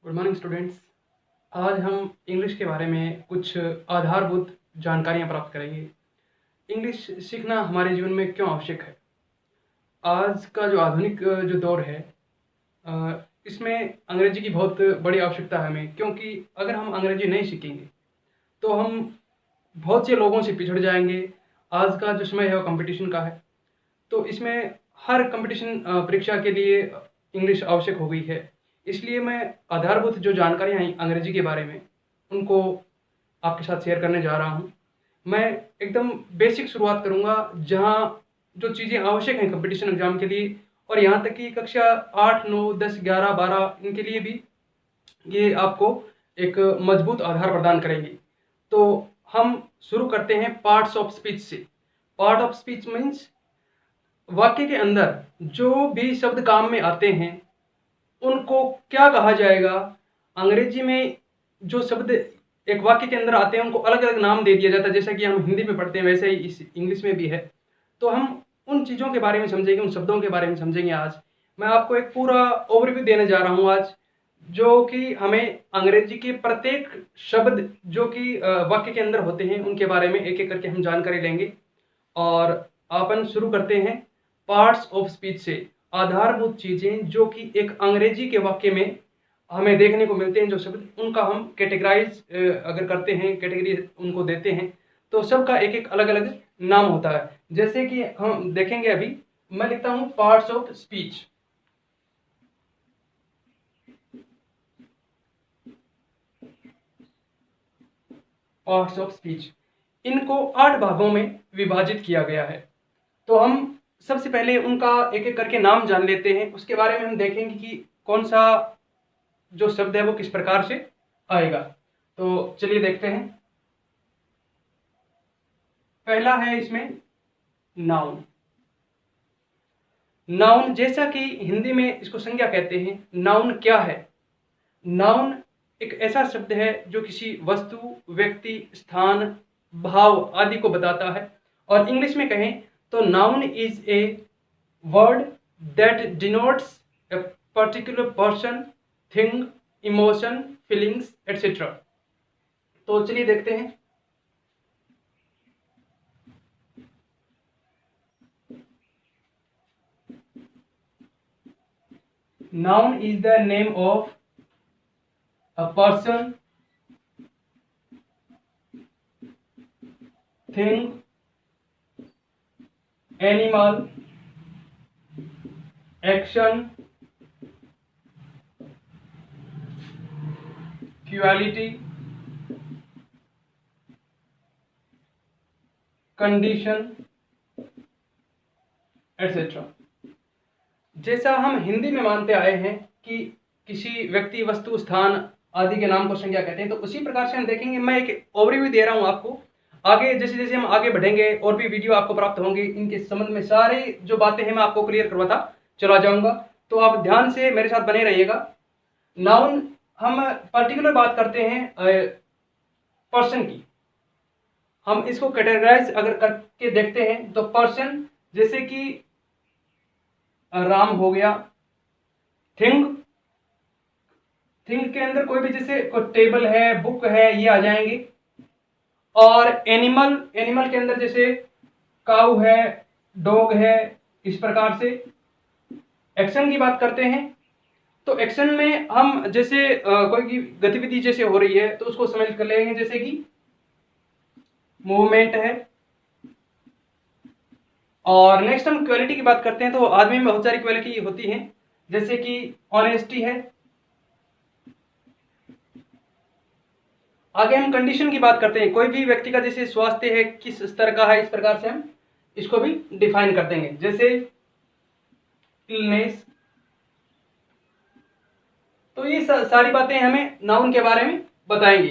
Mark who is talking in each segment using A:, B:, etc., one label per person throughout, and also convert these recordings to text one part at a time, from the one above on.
A: Good morning students. आज हम English के बारे में कुछ आधारभूत जानकारियाँ प्राप्त करेंगे। इंग्लिश सीखना हमारे जीवन में क्यों आवश्यक है। आज का जो आधुनिक जो दौर है इसमें अंग्रेजी की बहुत बड़ी आवश्यकता है हमें, क्योंकि अगर हम अंग्रेजी नहीं सीखेंगे तो हम बहुत से लोगों से पिछड़ जाएंगे। आज का जो समय है वो कंपटीशन का है, तो इसमें हर कंपटीशन परीक्षा के लिए इंग्लिश आवश्यक हो गई है। इसलिए मैं आधारभूत जो जानकारियाँ हैं अंग्रेजी के बारे में उनको आपके साथ शेयर करने जा रहा हूँ। मैं एकदम बेसिक शुरुआत करूँगा, जहाँ जो चीज़ें आवश्यक हैं कंपटीशन एग्जाम के लिए, और यहाँ तक कि कक्षा 8, 9, 10, 11, 12 इनके लिए भी ये आपको एक मजबूत आधार प्रदान करेंगी। तो हम शुरू करते हैं पार्ट्स ऑफ स्पीच से। पार्ट ऑफ स्पीच मीन्स वाक्य के अंदर जो भी शब्द काम में आते हैं उनको क्या कहा जाएगा। अंग्रेजी में जो शब्द एक वाक्य के अंदर आते हैं उनको अलग अलग नाम दे दिया जाता है, जैसा कि हम हिंदी में पढ़ते हैं वैसे ही इस इंग्लिश में भी है। तो हम उन चीज़ों के बारे में समझेंगे, उन शब्दों के बारे में समझेंगे। आज मैं आपको एक पूरा ओवरव्यू देने जा रहा हूँ आज, जो कि हमें अंग्रेजी के प्रत्येक शब्द जो कि वाक्य के अंदर होते हैं उनके बारे में एक एक करके हम जानकारी लेंगे। और अपन शुरू करते हैं पार्ट्स ऑफ स्पीच से। आधारभूत चीज़ें जो कि एक अंग्रेजी के वाक्य में हमें देखने को मिलते हैं, जो शब्द उनका हम कैटेगराइज अगर करते हैं, कैटेगरी उनको देते हैं, तो सबका एक एक अलग अलग नाम होता है। जैसे कि हम देखेंगे, अभी मैं लिखता हूं parts of speech. Parts of speech इनको 8 भागों में विभाजित किया गया है। तो हम सबसे पहले उनका एक एक करके नाम जान लेते हैं, उसके बारे में हम देखेंगे कि कौन सा जो शब्द है वो किस प्रकार से आएगा। तो चलिए देखते हैं। पहला है इसमें नाउन। नाउन जैसा कि हिंदी में इसको संज्ञा कहते हैं। नाउन क्या है? नाउन एक ऐसा शब्द है जो किसी वस्तु, व्यक्ति, स्थान, भाव आदि को बताता है। और इंग्लिश में कहें तो noun is a word that denotes a particular person, thing, emotion, feelings etcetera. तो चलिए देखते हैं। Noun is the name of a person, thing, animal, action, quality, condition, etc. जैसा हम हिंदी में मानते आए हैं कि किसी व्यक्ति, वस्तु, स्थान आदि के नाम को संज्ञा कहते हैं, तो उसी प्रकार से हम देखेंगे। मैं एक ओवरव्यू दे रहा हूं आपको। आगे जैसे जैसे हम आगे बढ़ेंगे और भी वीडियो आपको प्राप्त होंगे, इनके संबंध में सारी जो बातें हैं मैं आपको क्लियर करवाता चला जाऊंगा, तो आप ध्यान से मेरे साथ बने रहिएगा। नाउन हम पर्टिकुलर बात करते हैं पर्सन की। हम इसको कैटेगराइज अगर करके देखते हैं तो पर्सन जैसे कि राम हो गया। थिंग, थिंग के अंदर कोई भी, जैसे कोई टेबल है, बुक है, ये आ जाएंगे। और एनिमल, एनिमल के अंदर जैसे काऊ है, डॉग है, इस प्रकार से। एक्शन की बात करते हैं तो एक्शन में हम जैसे कोई की गतिविधि जैसे हो रही है तो उसको समझ कर लेंगे, जैसे कि मूवमेंट है। और नेक्स्ट हम क्वालिटी की बात करते हैं तो आदमी में बहुत सारी क्वालिटी होती हैं, जैसे कि ऑनेस्टी है। आगे हम कंडीशन की बात करते हैं। कोई भी व्यक्ति का जैसे स्वास्थ्य है किस स्तर का है, इस प्रकार से हम इसको भी डिफाइन कर देंगे, जैसे इलनेस। तो ये सारी बातें हमें नाउन के बारे में बताएंगी।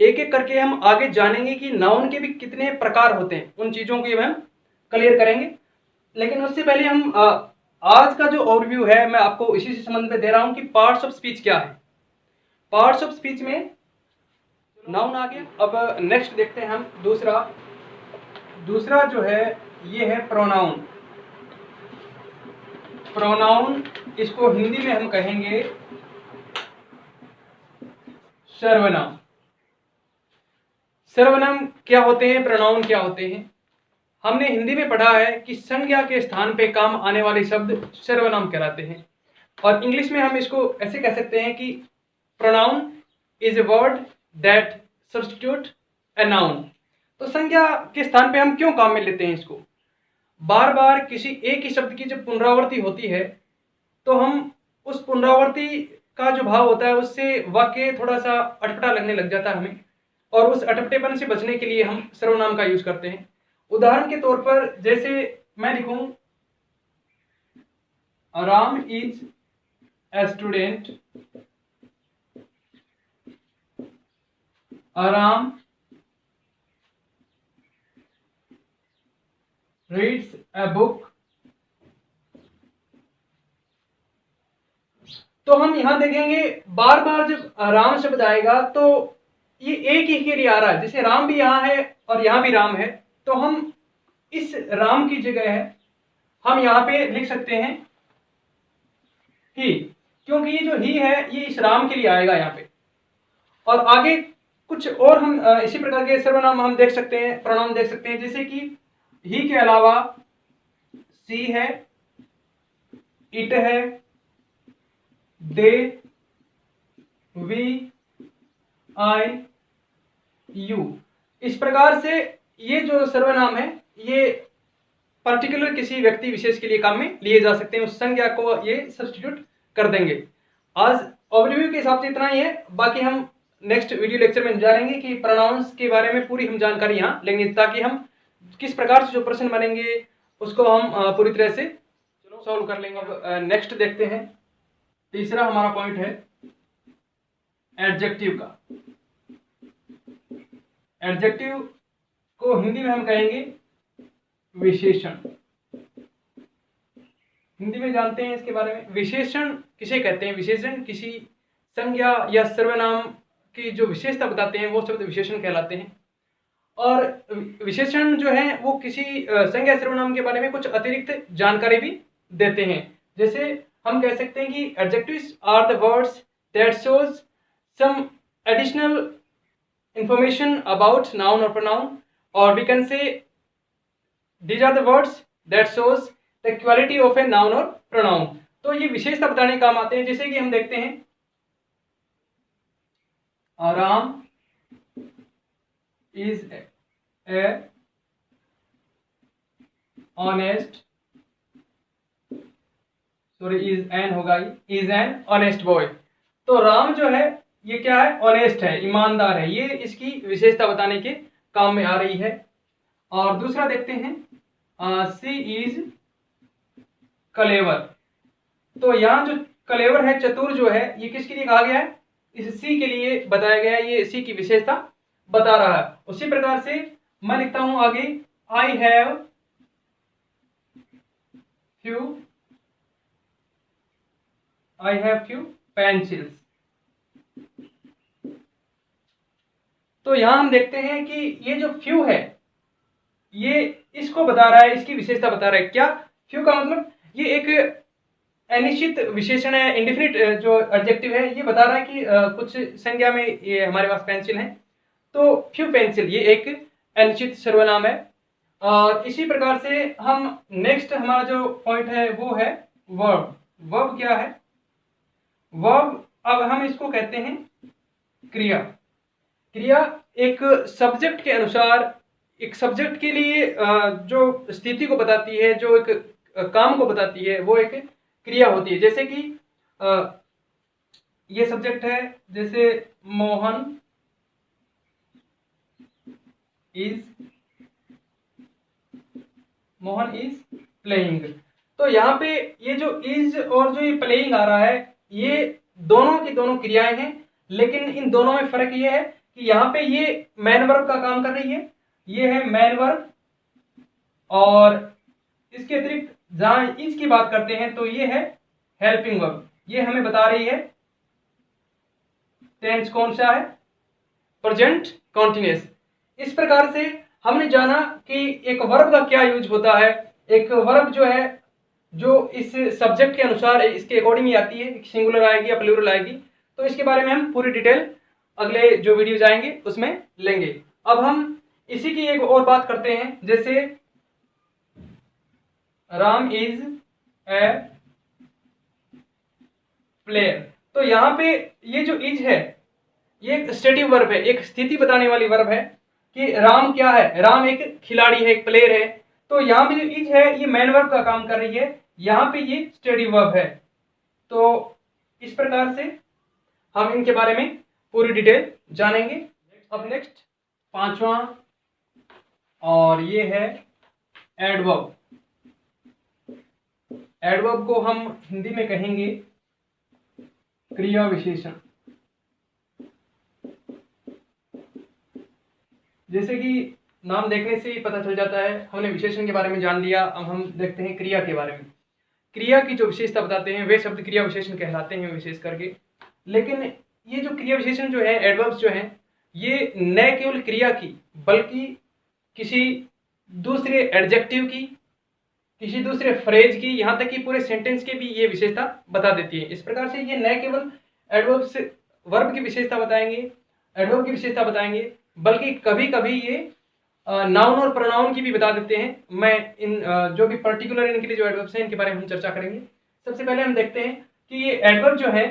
A: एक एक करके हम आगे जानेंगे कि नाउन के भी कितने प्रकार होते हैं, उन चीजों को हम क्लियर करेंगे। लेकिन उससे पहले हम आज का जो ओवरव्यू है मैं आपको इसी से संबंध में दे रहा हूं कि पार्ट्स ऑफ स्पीच क्या है। पार्ट्स ऑफ स्पीच में नाउन आ गया। अब नेक्स्ट देखते हैं हम दूसरा जो है ये है प्रोनाउन। प्रोनाउन इसको हिंदी में हम कहेंगे सर्वनाम। सर्वनाम क्या होते हैं, प्रोनाउन क्या होते हैं? हमने हिंदी में पढ़ा है कि संज्ञा के स्थान पे काम आने वाले शब्द सर्वनाम कहलाते हैं, और इंग्लिश में हम इसको ऐसे कह सकते हैं कि pronoun is a word that substitute a noun. तो संज्ञा के स्थान पे हम क्यों काम में लेते हैं इसको? बार बार किसी एक ही शब्द की जब पुनरावृत्ति होती है तो हम उस पुनरावृत्ति का जो भाव होता है उससे वाक्य थोड़ा सा अटपटा लगने लग जाता है हमें, और उस अटपटेपन से बचने के लिए हम सर्वनाम का यूज करते हैं। उदाहरण के तौर पर जैसे मैं लिखूं Ram is a student, Ram reads a book. तो हम यहां देखेंगे बार बार जब राम शब्द आएगा तो ये एक ही के लिए आ रहा है, जैसे राम भी यहां है और यहां भी राम है, तो हम इस राम की जगह है हम यहां पे लिख सकते हैं ही, क्योंकि ये जो ही है ये इस राम के लिए आएगा यहाँ पे। और आगे कुछ और हम इसी प्रकार के सर्वनाम हम देख सकते हैं, प्रोनाउन देख सकते हैं, जैसे कि ही के अलावा सी है, इट है, दे, वी, आई, यू। इस प्रकार से ये जो सर्वनाम है ये पर्टिकुलर किसी व्यक्ति विशेष के लिए काम में लिए जा सकते हैं, उस संज्ञा को ये सब्स्टिट्यूट कर देंगे। आज ओवरव्यू के हिसाब से इतना ही है, बाकी हम नेक्स्ट वीडियो लेक्चर में जानेंगे कि प्रोनाउंस के बारे में पूरी हम जानकारी यहाँ लेंगे, ताकि हम किस प्रकार से जो प्रश्न बनेंगे उसको हम पूरी तरह से सॉल्व कर लेंगे। अब नेक्स्ट देखते हैं, तीसरा हमारा पॉइंट है एडजेक्टिव का। एडजेक्टिव को हिंदी में हम कहेंगे विशेषण। हिंदी में जानते हैं इसके बारे में, विशेषण किसे कहते हैं? विशेषण किसी संज्ञा या सर्वनाम की जो विशेषता बताते हैं वो शब्द विशेषण कहलाते हैं। और विशेषण जो है वो किसी संज्ञा सर्वनाम के बारे में कुछ अतिरिक्त जानकारी भी देते हैं। जैसे हम कह सकते हैं कि adjectives are the words that shows some additional information about noun और प्रोनाउन, और we can say these are the words that shows the quality of a noun or pronoun। तो ये विशेषता बताने काम आते हैं। जैसे कि हम देखते हैं Ram is a honest, sorry is an होगा, इज एन ऑनेस्ट बॉय। तो राम जो है ये क्या है? ऑनेस्ट है, ईमानदार है, ये इसकी विशेषता बताने के काम में आ रही है। और दूसरा देखते हैं सी इज क्लेवर। तो यहाँ जो क्लेवर है, चतुर जो है, ये किसके लिए कहा गया है? इस सी के लिए बताया गया है, ये सी की विशेषता बता रहा है। उसी प्रकार से मैं लिखता हूं आगे आई हैव फ्यू पेंसिल्स। तो यहां हम देखते हैं कि ये जो फ्यू है ये इसको बता रहा है, इसकी विशेषता बता रहा है। क्या? फ्यू का मतलब ये एक अनिश्चित विशेषण है, इंडेफिनिट जो एडजेक्टिव है, ये बता रहा है कि कुछ संज्ञा में ये हमारे पास पेंसिल है, तो फ्यू पेंसिल ये एक अनिश्चित सर्वनाम है। और इसी प्रकार से हम नेक्स्ट हमारा जो पॉइंट है वो है वर्ब। वर्ब क्या है? वर्ब अब हम इसको कहते हैं क्रिया। क्रिया एक सब्जेक्ट के अनुसार, एक सब्जेक्ट के लिए जो स्थिति को बताती है, जो एक काम को बताती है, वो एक क्रिया होती है। जैसे कि ये सब्जेक्ट है, जैसे मोहन इज प्लेइंग। तो यहाँ पे ये जो इज और जो ये प्लेइंग आ रहा है, ये दोनों की दोनों क्रियाएं हैं, लेकिन इन दोनों में फर्क ये है कि यहाँ पे ये मैन वर्ब का काम कर रही है, ये है मैन वर्ब। और इसके अतिरिक्त जहां इज की बात करते हैं तो ये है हेल्पिंग वर्ब। ये हमें बता रही है टेंस कौन सा है? Present continuous. इस प्रकार से हमने जाना कि एक वर्ब का क्या यूज होता है। एक वर्ब जो है जो इस सब्जेक्ट के अनुसार इसके अकॉर्डिंग ही आती है, सिंगुलर आएगी या प्लूरल आएगी, तो इसके बारे में हम पूरी डिटेल अगले जो वीडियो जाएंगे उसमें लेंगे। अब हम इसी की एक और बात करते हैं, जैसे राम इज ए प्लेयर। तो यहाँ पे ये जो इज है ये एक स्टेटिव वर्ब है, एक स्थिति बताने वाली वर्ब है कि राम क्या है, राम एक खिलाड़ी है, एक प्लेयर है। तो यहाँ पे जो इज है ये मेन वर्ब का काम कर रही है, यहाँ पे ये स्टेटिव वर्ब है। तो इस प्रकार से हम इनके बारे में पूरी डिटेल जानेंगे। अब नेक्स्ट पांचवा, और ये है एडवर्ब। एडवर्ब को हम हिंदी में कहेंगे क्रिया विशेषण। जैसे कि नाम देखने से ही पता चल जाता है, हमने विशेषण के बारे में जान लिया। अब हम देखते हैं क्रिया के बारे में। क्रिया की जो विशेषता बताते हैं वे शब्द क्रिया विशेषण कहलाते हैं विशेष करके। लेकिन ये जो क्रिया विशेषण जो है, एडवर्ब्स जो हैं, ये न केवल क्रिया की बल्कि किसी दूसरे एडजेक्टिव की, किसी दूसरे फ्रेज की, यहाँ तक कि पूरे सेंटेंस की भी ये विशेषता बता देती है। इस प्रकार से ये न केवल एडवर्ब से वर्ब की विशेषता बताएंगे, एडवर्ब की विशेषता बताएंगे, बल्कि कभी कभी ये नाउन और प्रोनाउन की भी बता देते हैं। मैं इन जो भी पर्टिकुलर इनके लिए जो एडवर्ब्स हैं इनके बारे में हम चर्चा करेंगे। सबसे पहले हम देखते हैं कि ये एडवर्ब जो है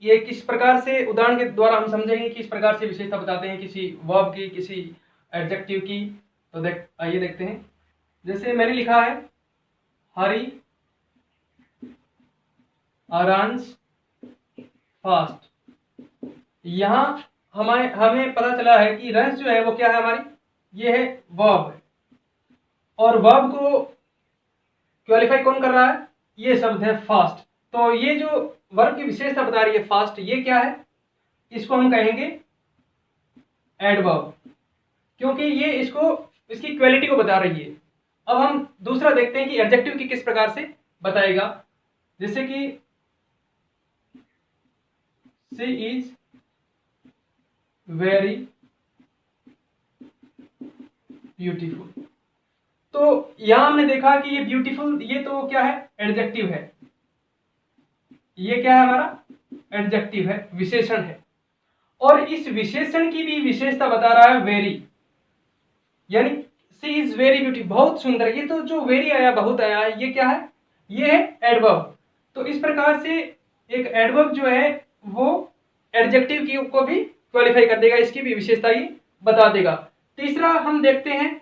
A: ये किस प्रकार से, उदाहरण के द्वारा हम समझेंगे किस प्रकार से विशेषता बताते हैं किसी वर्ब की, किसी एडजेक्टिव की। तो आइए देखते हैं। जैसे मैंने लिखा है हरी रन्स फास्ट। यहाँ हमें पता चला है कि रन्स जो है वो क्या है हमारी, ये है वर्ब है, और वर्ब को क्वालिफाई कौन कर रहा है, ये शब्द है फास्ट। तो ये जो वर्ब की विशेषता बता रही है फास्ट, ये क्या है, इसको हम कहेंगे एडवर्ब, क्योंकि ये इसकी क्वालिटी को बता रही है। अब हम दूसरा देखते हैं कि एडजेक्टिव की किस प्रकार से बताएगा। जैसे कि शी इज वेरी ब्यूटीफुल। तो यहां हमने देखा कि ये ब्यूटीफुल, ये तो क्या है, एडजेक्टिव है। ये क्या है हमारा, एडजेक्टिव है, विशेषण है। और इस विशेषण की भी विशेषता बता रहा है वेरी, यानी सी इज वेरी ब्यूटी, बहुत सुंदर। ये तो जो वेरी आया, बहुत आया, ये क्या है, ये है एडवर्ब। तो इस प्रकार से एक एडवर्ब जो है वो एडजेक्टिव की को भी क्वालिफाई कर देगा, इसकी भी विशेषता ही बता देगा। तीसरा हम देखते हैं,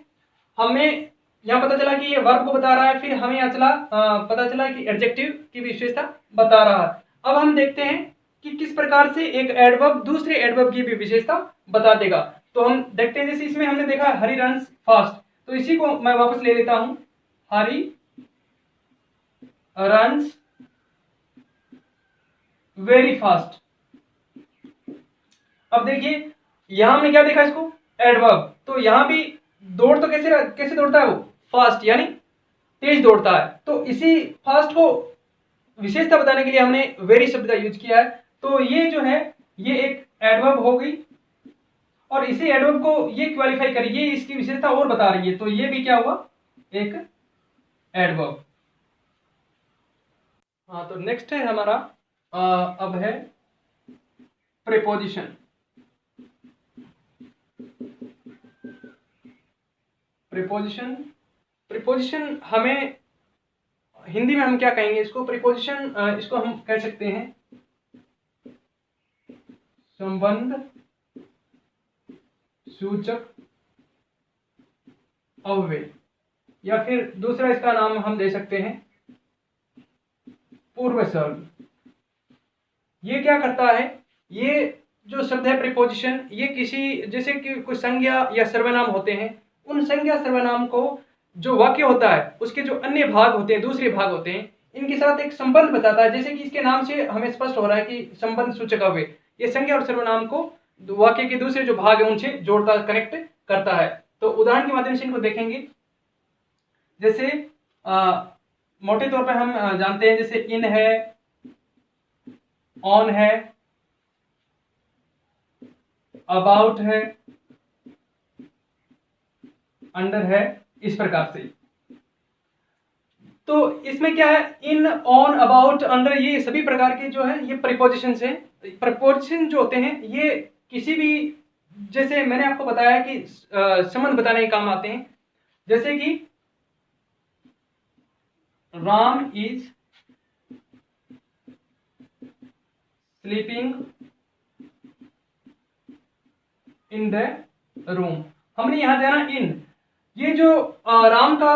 A: हमें यहाँ पता चला कि ये वर्ब को बता रहा है, फिर हमें यहाँ पता चला कि एडजेक्टिव की विशेषता बता रहा है। अब हम देखते हैं कि किस प्रकार से एक एडवर्ब दूसरे एडवर्ब की भी विशेषता बता देगा। तो हम देखते हैं, जैसे इसमें हमने देखा हरी रन्स फास्ट, तो इसी को मैं वापस ले लेता हूं, हरी रन्स वेरी फास्ट। अब देखिए यहां हमने क्या देखा, इसको एडवर्ब। तो यहां भी दौड़ तो कैसे दौड़ता है वो, फास्ट, यानी तेज दौड़ता है। तो इसी फास्ट को विशेषता बताने के लिए हमने वेरी शब्द का यूज किया है। तो ये जो है ये एक एडवर्ब हो गई, और इसी एडवर्ब को ये क्वालिफाई करी, ये इसकी विशेषता और बता रही है। तो ये भी क्या हुआ, एक एडवर्ब। हाँ, तो नेक्स्ट है हमारा अब है प्रीपोजिशन। प्रीपोजिशन हमें हिंदी में हम क्या कहेंगे इसको, प्रीपोजिशन इसको हम कह सकते हैं संबंध सूचक अव्यय, या फिर दूसरा इसका नाम हम दे सकते हैं पूर्वसर्ग। ये क्या करता है, ये जो शब्द है प्रीपोजिशन, ये किसी, जैसे कि कुछ संज्ञा या सर्वनाम होते हैं, उन संज्ञा सर्वनाम को जो वाक्य होता है उसके जो अन्य भाग होते हैं, दूसरे भाग होते हैं, इनके साथ एक संबंध बताता है। जैसे कि इसके नाम से हमें स्पष्ट हो रहा है कि संबंध सूचक अव्यय, ये संज्ञा और सर्वनाम को वाक्य के दूसरे जो भाग है उनसे जोड़ता, कनेक्ट करता है। तो उदाहरण के माध्यम से इनको देखेंगे। जैसे मोटे तौर पर हम जानते हैं, जैसे इन है, ऑन है, अबाउट है, अंडर है, इस प्रकार से। तो इसमें क्या है, इन, ऑन, अबाउट, अंडर, ये सभी प्रकार के जो है ये प्रीपोजिशंस हैं। प्रीपोजिशन जो होते हैं ये किसी भी, जैसे मैंने आपको बताया कि संबंध बताने के काम आते हैं। जैसे कि Ram is sleeping in the room, हमने यहां देना इन। ये जो राम का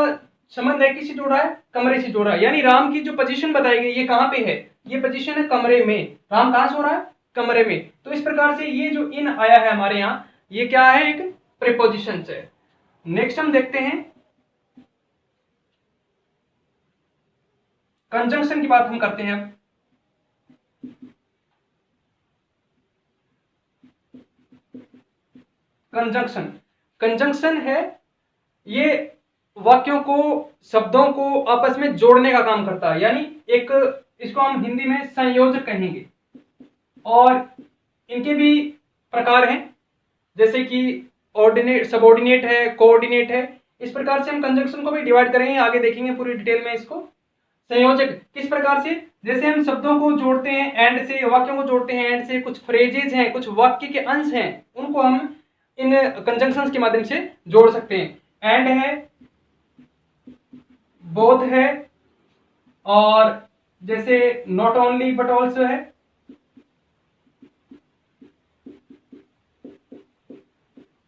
A: संबंध है किससे जोड़ रहा है, कमरे से जोड़ रहा है, यानी राम की जो पोजीशन बताई गई ये कहां पे है, ये पोजीशन है कमरे में। राम कहां सो रहा है, कमरे में। तो इस प्रकार से ये जो इन आया है हमारे यहां, ये क्या है, एक प्रीपोजिशन है। नेक्स्ट हम देखते हैं कंजंक्शन की बात हम करते हैं अब। कंजंक्शन, कंजंक्शन है ये वाक्यों को, शब्दों को आपस में जोड़ने का काम करता है, यानी एक, इसको हम हिंदी में संयोजक कहेंगे। और इनके भी प्रकार हैं, जैसे कि ऑर्डिनेट, सबऑर्डिनेट है, कोऑर्डिनेट है। इस प्रकार से हम कंजंक्शन को भी डिवाइड करेंगे, आगे देखेंगे पूरी डिटेल में इसको। संयोजक किस प्रकार से, जैसे हम शब्दों को जोड़ते हैं एंड से, वाक्यों को जोड़ते हैं एंड से, कुछ फ्रेजेज हैं, कुछ वाक्य के अंश हैं, उनको हम इन कंजंक्शंस के माध्यम से जोड़ सकते हैं। एंड है, बोथ है, और जैसे नॉट ओनली बट ऑल्सो है।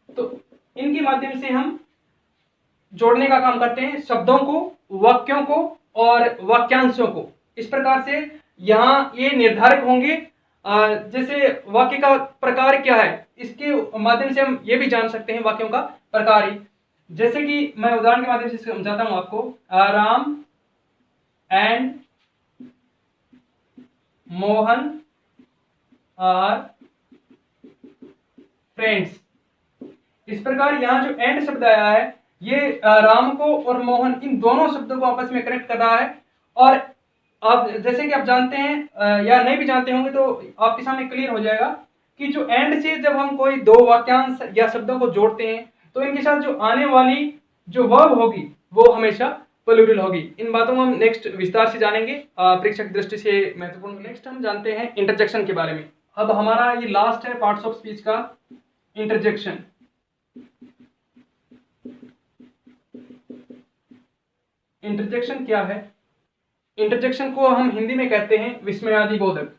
A: तो इनके माध्यम से हम जोड़ने का काम करते हैं शब्दों को, वाक्यों को और वाक्यांशों को। इस प्रकार से यहां ये निर्धारक होंगे। जैसे वाक्य का प्रकार क्या है, इसके माध्यम से हम ये भी जान सकते हैं वाक्यों का प्रकार ही। जैसे कि मैं उदाहरण के माध्यम से समझाता हूं आपको। Ram and Mohan are friends. इस प्रकार यहाँ जो एंड शब्द आया है ये राम को और मोहन, इन दोनों शब्दों को आपस में कनेक्ट कर रहा है। और आप जैसे कि आप जानते हैं या नहीं भी जानते होंगे तो आपके सामने क्लियर हो जाएगा कि जो एंड से जब हम कोई दो वाक्यांश या शब्दों को जोड़ते हैं तो इनके साथ जो आने वाली जो वर्ब होगी वो हमेशा प्लूरल होगी। इन बातों को हम नेक्स्ट विस्तार से जानेंगे, परीक्षा की दृष्टि से महत्वपूर्ण। नेक्स्ट हम जानते हैं इंटरजेक्शन के बारे में। अब हमारा ये लास्ट है पार्ट्स ऑफ स्पीच का, इंटरजेक्शन। इंटरजेक्शन क्या है, इंटरजेक्शन को हम हिंदी में कहते हैं विस्मयादि बोधक।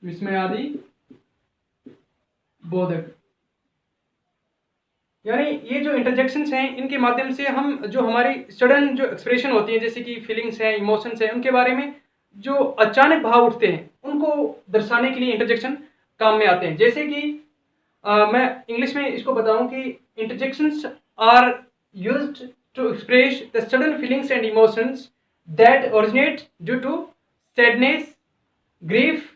A: विस्मयादि बोधक, यानी ये जो इंटरजेक्शंस हैं इनके माध्यम से हम जो हमारी सडन जो एक्सप्रेशन होती है, जैसे कि फीलिंग्स हैं, इमोशंस हैं, उनके बारे में जो अचानक भाव उठते हैं उनको दर्शाने के लिए इंटरजेक्शन काम में आते हैं। जैसे कि मैं इंग्लिश में इसको बताऊं कि interjections are used to express the sudden feelings and emotions that originate due to sadness, grief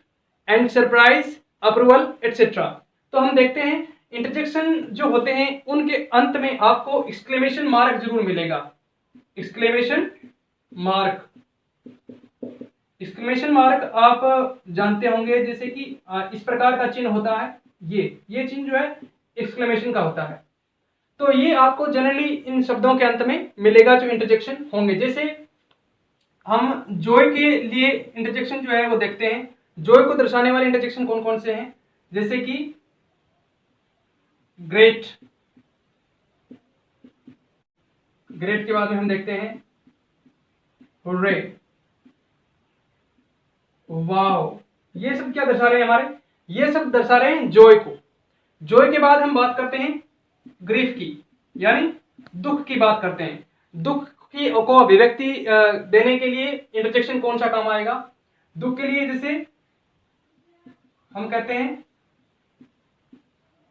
A: and surprise, approval etcetera. तो हम देखते हैं इंटरजेक्शन जो होते हैं उनके अंत में आपको एक्सक्लेमेशन मार्क जरूर मिलेगा। एक्सक्लेमेशन मार्क, एक्सक्लेमेशन मार्क आप जानते होंगे, जैसे कि इस प्रकार का चिन्ह होता है, ये चिन्ह जो है एक्सक्लेमेशन का होता है। तो ये आपको जनरली इन शब्दों के अंत में मिलेगा जो इंटरजेक्शन होंगे। जैसे हम जॉय के लिए इंटरजेक्शन जो है वो देखते हैं, जॉय को दर्शाने वाले इंटरजेक्शन कौन कौन से हैं, जैसे कि ग्रेट, ग्रेट के बाद में हम देखते हैं हुर्रे, वाओ। ये सब क्या दर्शा रहे हैं हमारे, ये सब दर्शा रहे हैं जॉय को। जॉय के बाद हम बात करते हैं ग्रीफ की, यानी दुख की बात करते हैं। दुख की को अभिव्यक्ति देने के लिए इंटरजेक्शन कौन सा काम आएगा, दुख के लिए जैसे हम कहते हैं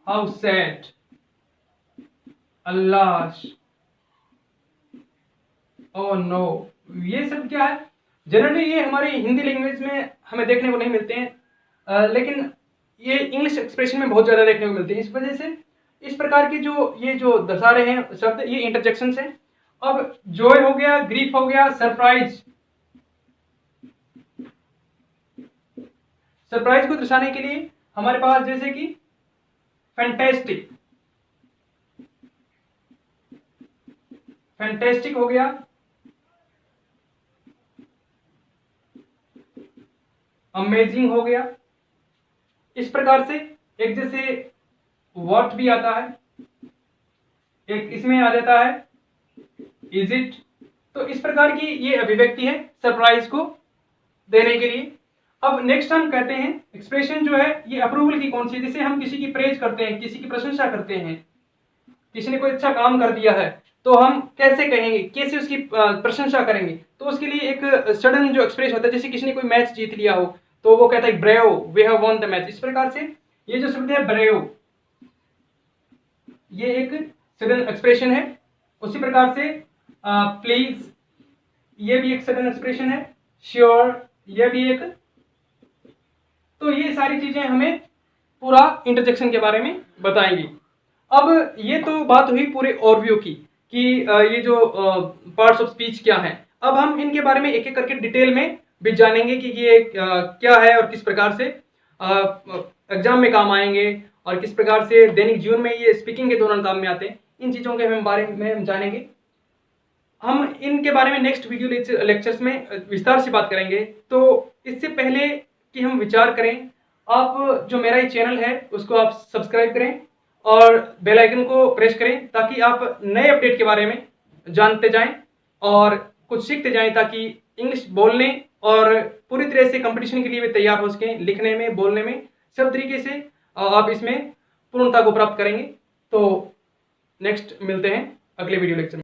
A: how sad, Allah, oh no. ये सब क्या है, जनरली ये हमारी हिंदी लैंग्वेज में हमें देखने को नहीं मिलते हैं, लेकिन ये इंग्लिश एक्सप्रेशन में बहुत ज़्यादा देखने को मिलते हैं। इस वजह से इस प्रकार की जो ये जो दर्शा रहे हैं शब्द, ये इंटरजेक्शंस हैं। अब जॉय हो गया, ग्रीफ हो गया, सरप्राइज। सरप्राइज को दर्शाने के लिए हमारे पास जैसे कि फैंटास्टिक, फैंटेस्टिक हो गया, अमेजिंग हो गया। इस प्रकार से एक जैसे व्हाट भी आता है, एक इसमें आ जाता है इज इट। तो इस प्रकार की ये अभिव्यक्ति है सरप्राइज को देने के लिए। अब नेक्स्ट हम कहते हैं एक्सप्रेशन जो है ये अप्रूवल की कौन सी है, जैसे हम किसी की प्रेज करते हैं, किसी की प्रशंसा करते हैं, किसी ने कोई अच्छा काम कर दिया है तो हम कैसे कहेंगे, कैसे उसकी प्रशंसा करेंगे। तो उसके लिए एक सडन जो एक्सप्रेस होता है, जैसे किसी ने कोई मैच जीत लिया हो तो वो कहता है brave, we have won the match. इस प्रकार से ये जो शब्द है ब्रेव, ये एक सडन एक्सप्रेशन है। उसी प्रकार से प्लीज, ये भी एक सडन एक्सप्रेशन है। श्योर, ये भी एक। तो ये सारी चीजें हमें पूरा इंटरजेक्शन के बारे में बताएंगी। अब ये तो बात हुई पूरे ओवरव्यू की कि ये जो पार्ट्स ऑफ स्पीच क्या हैं। अब हम इनके बारे में एक एक करके डिटेल में भी जानेंगे कि ये क्या है और किस प्रकार से एग्जाम में काम आएंगे और किस प्रकार से दैनिक जीवन में ये स्पीकिंग के दौरान काम में आते हैं। इन चीज़ों के हम बारे में हम जानेंगे। हम इनके बारे में नेक्स्ट वीडियो लेक्चर्स में विस्तार से बात करेंगे। तो इससे पहले कि हम विचार करें, आप जो मेरा ये चैनल है उसको आप सब्सक्राइब करें और बेल आइकन को प्रेस करें ताकि आप नए अपडेट के बारे में जानते जाएं और कुछ सीखते जाएं, ताकि इंग्लिश बोलने और पूरी तरह से कंपटीशन के लिए भी तैयार हो सकें, लिखने में, बोलने में, सब तरीके से आप इसमें पूर्णता को प्राप्त करेंगे। तो नेक्स्ट मिलते हैं अगले वीडियो लेक्चर में।